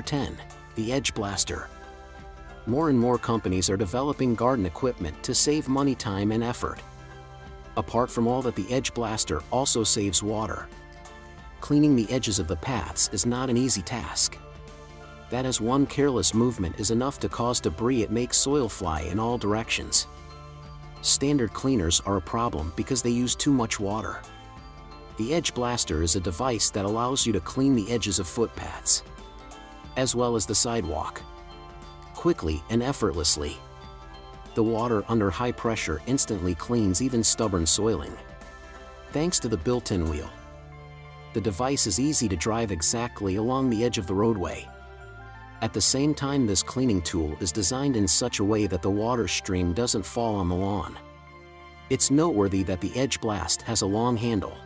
Number 10. The Edge Blaster. More and more companies are developing garden equipment to save money, time, and effort. Apart from all that, the Edge Blaster also saves water. Cleaning the edges of the paths is not an easy task. That as one careless movement is enough to cause debris. It makes soil fly in all directions. Standard cleaners are a problem because they use too much water. The Edge Blaster is a device that allows you to clean the edges of footpaths, as well as the sidewalk, quickly and effortlessly. The water under high pressure instantly cleans even stubborn soiling. Thanks to the built-in wheel, the device is easy to drive exactly along the edge of the roadway. At the same time, this cleaning tool is designed in such a way that the water stream doesn't fall on the lawn. It's noteworthy that the Edge Blast has a long handle,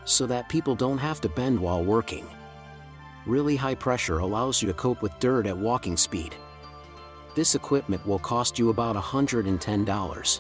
so that people don't have to bend while working. Really high pressure allows you to cope with dirt at walking speed. This equipment will cost you about $110.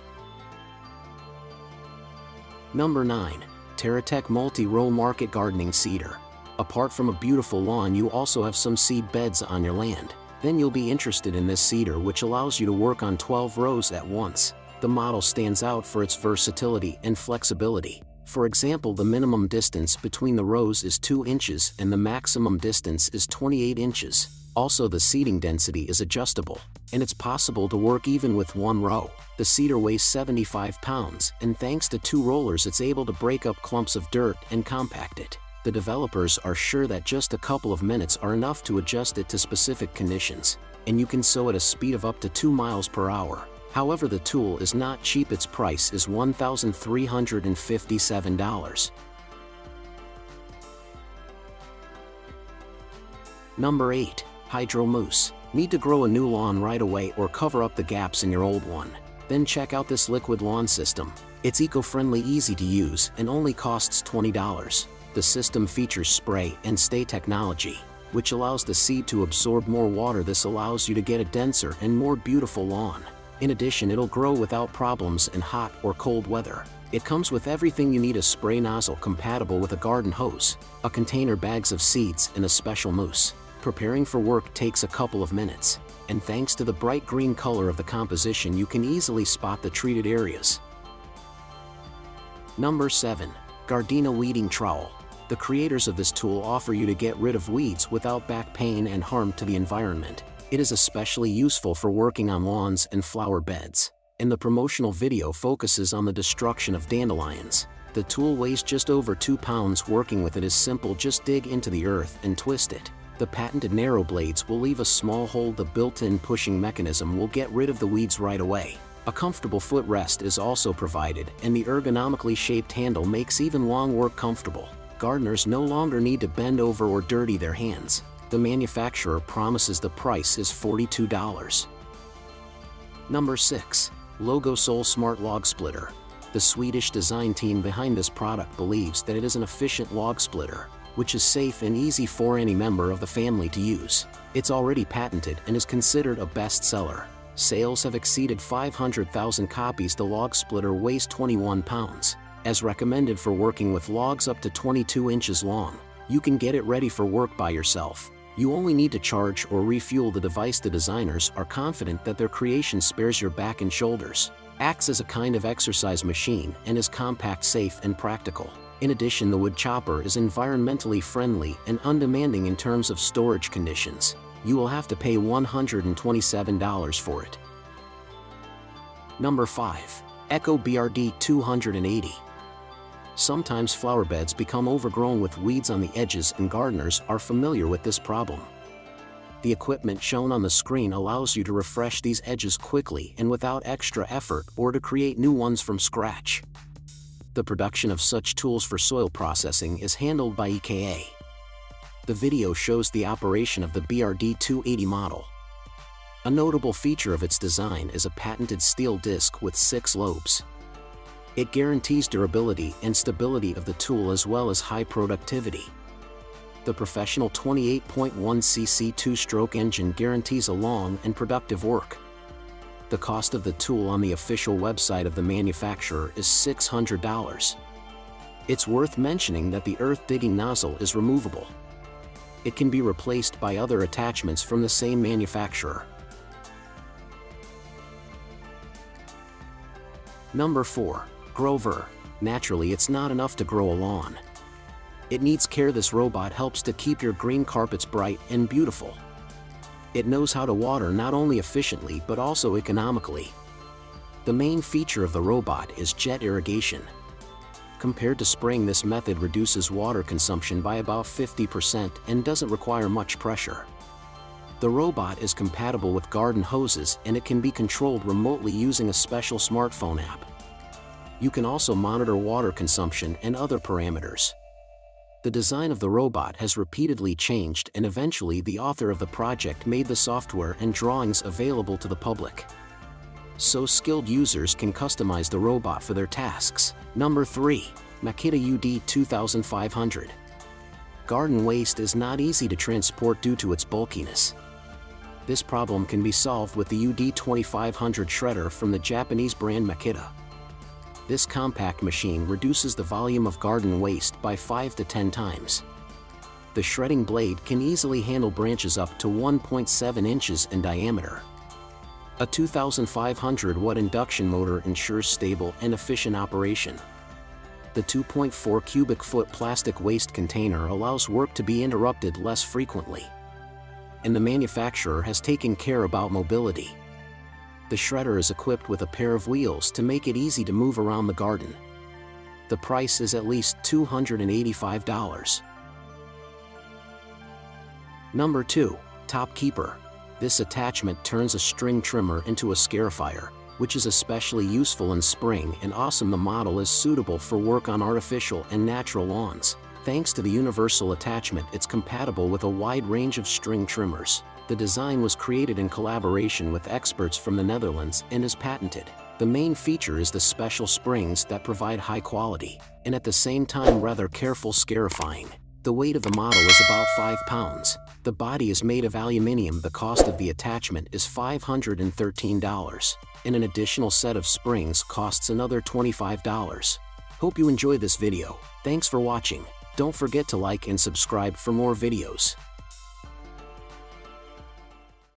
Number 9. Terra Tech Multi-Row Market Gardening Seeder. Apart from a beautiful lawn, you also have some seed beds on your land. Then you'll be interested in this seeder, which allows you to work on 12 rows at once. The model stands out for its versatility and flexibility. For example, the minimum distance between the rows is 2 inches and the maximum distance is 28 inches. Also, the seeding density is adjustable, and it's possible to work even with one row. The seeder weighs 75 pounds, and thanks to 2 rollers, it's able to break up clumps of dirt and compact it. The developers are sure that just a couple of minutes are enough to adjust it to specific conditions, and you can sow at a speed of up to 2 miles per hour. However, the tool is not cheap. Its price is $1,357. Number 8. Hydro Mousse. Need to grow a new lawn right away or cover up the gaps in your old one? Then check out this liquid lawn system. It's eco-friendly, easy to use, and only costs $20. The system features spray and stay technology, which allows the seed to absorb more water. This allows you to get a denser and more beautiful lawn. In addition, it'll grow without problems in hot or cold weather. It comes with everything you need: a spray nozzle compatible with a garden hose, a container, bags of seeds, and a special mousse. Preparing for work takes a couple of minutes, and thanks to the bright green color of the composition, you can easily spot the treated areas. Number 7. Gardena Weeding Trowel. The creators of this tool offer you to get rid of weeds without back pain and harm to the environment. It is especially useful for working on lawns and flower beds. And the promotional video focuses on the destruction of dandelions. The tool weighs just over 2 pounds. Working with it is simple. Just dig into the earth and twist it. The patented narrow blades will leave a small hole. The built-in pushing mechanism will get rid of the weeds right away. A comfortable footrest is also provided, and the ergonomically shaped handle makes even long work comfortable. Gardeners no longer need to bend over or dirty their hands. The manufacturer promises the price is $42. Number 6. Logosol Smart Log Splitter. The Swedish design team behind this product believes that it is an efficient log splitter, which is safe and easy for any member of the family to use. It's already patented and is considered a bestseller. Sales have exceeded 500,000 copies. The log splitter weighs 21 pounds. As recommended for working with logs up to 22 inches long. You can get it ready for work by yourself. You only need to charge or refuel the device. The designers are confident that their creation spares your back and shoulders, acts as a kind of exercise machine, and is compact, safe, and practical. In addition, the wood chopper is environmentally friendly and undemanding in terms of storage conditions. You will have to pay $127 for it. Number 5. Echo BRD 280. Sometimes flower beds become overgrown with weeds on the edges, and gardeners are familiar with this problem. The equipment shown on the screen allows you to refresh these edges quickly and without extra effort, or to create new ones from scratch. The production of such tools for soil processing is handled by EKA. The video shows the operation of the BRD 280 model. A notable feature of its design is a patented steel disc with 6 lobes. It guarantees durability and stability of the tool as well as high productivity. The professional 28.1cc 2-stroke engine guarantees a long and productive work. The cost of the tool on the official website of the manufacturer is $600. It's worth mentioning that the earth digging nozzle is removable. It can be replaced by other attachments from the same manufacturer. Number 4. Grower. Naturally, it's not enough to grow a lawn. It needs care. This robot helps to keep your green carpets bright and beautiful. It knows how to water not only efficiently but also economically. The main feature of the robot is jet irrigation. Compared to spraying, this method reduces water consumption by about 50% and doesn't require much pressure. The robot is compatible with garden hoses and it can be controlled remotely using a special smartphone app. You can also monitor water consumption and other parameters. The design of the robot has repeatedly changed, and eventually the author of the project made the software and drawings available to the public, so skilled users can customize the robot for their tasks. Number 3. Makita UD 2500. Garden waste is not easy to transport due to its bulkiness. This problem can be solved with the UD 2500 shredder from the Japanese brand Makita. This compact machine reduces the volume of garden waste by 5 to 10 times. The shredding blade can easily handle branches up to 1.7 inches in diameter. A 2500-watt induction motor ensures stable and efficient operation. The 2.4 cubic foot plastic waste container allows work to be interrupted less frequently. And the manufacturer has taken care about mobility. The shredder is equipped with a pair of wheels to make it easy to move around the garden. The price is at least $285. Number 2. Topkeeper. This attachment turns a string trimmer into a scarifier, which is especially useful in spring and awesome. The model is suitable for work on artificial and natural lawns. Thanks to the universal attachment, it's compatible with a wide range of string trimmers. The design was created in collaboration with experts from the Netherlands and is patented. The main feature is the special springs that provide high quality, and at the same time rather careful scarifying. The weight of the model is about 5 pounds. The body is made of aluminium. The cost of the attachment is $513, and an additional set of springs costs another $25. Hope you enjoyed this video. Thanks for watching. Don't forget to like and subscribe for more videos.